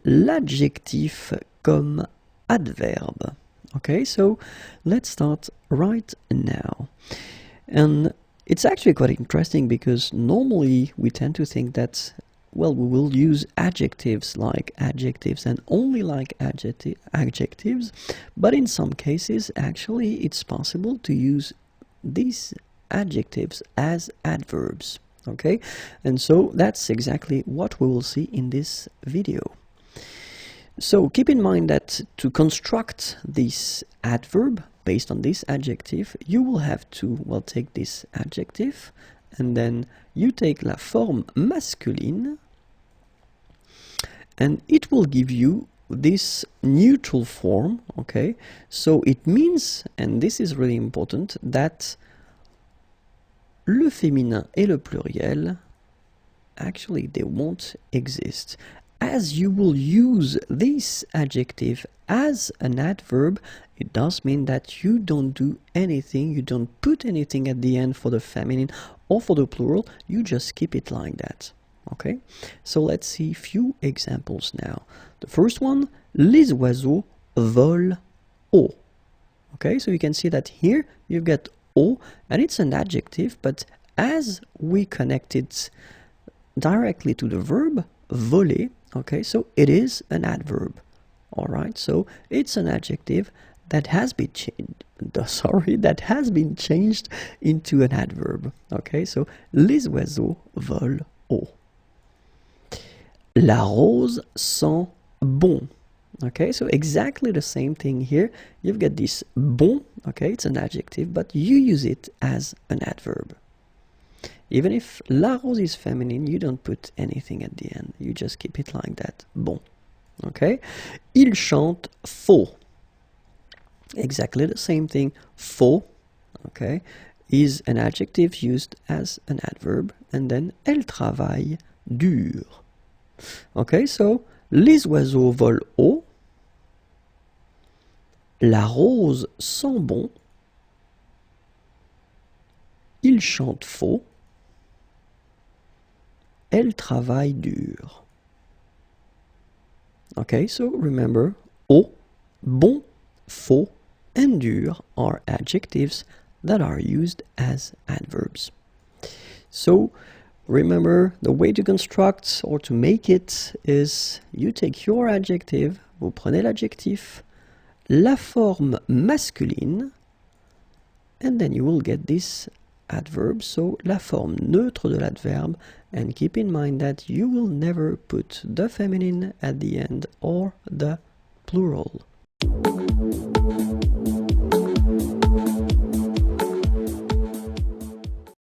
l'adjectif comme adverbe. Okay, so let's start right now. And it's actually quite interesting because normally we tend to think that, well, we will use adjectives like adjectives and only like adjectives, but in some cases actually it's possible to use these adjectives as adverbs. Okay, and so that's exactly what we will see in this video. So keep in mind that to construct this adverb based on this adjective, you will have to, well, take this adjective and then you take la forme masculine and it will give you this neutral form, okay? So it means, and this is really important, that le féminin et le pluriel, actually they won't exist. As you will use this adjective as an adverb, it does mean that you don't do anything, you don't put anything at the end for the feminine or for the plural, you just keep it like that. Okay, so let's see a few examples now. The first one, les oiseaux volent haut. Okay, so you can see that here you've got haut, and it's an adjective, but as we connect it directly to the verb voler, okay, so it is an adverb. All right, so it's an adjective that has been changed. That has been changed into an adverb. Okay, so les oiseaux volent haut. La rose sent bon. Okay, so exactly the same thing here. You've got this bon, okay, it's an adjective, but you use it as an adverb. Even if la rose is feminine, you don't put anything at the end. You just keep it like that. Bon. Okay? Il chante faux. Exactly the same thing. Faux, okay, is an adjective used as an adverb. And then elle travaille dur. Okay, so les oiseaux volent haut. La rose sent bon. Il chante faux. Elle travaille dur. Okay, so remember, haut, bon, faux, and dur are adjectives that are used as adverbs. So remember, the way to construct or to make it is you take your adjective, vous prenez l'adjectif, la forme masculine, and then you will get this adverb, so la forme neutre de l'adverbe, and keep in mind that you will never put the feminine at the end or the plural.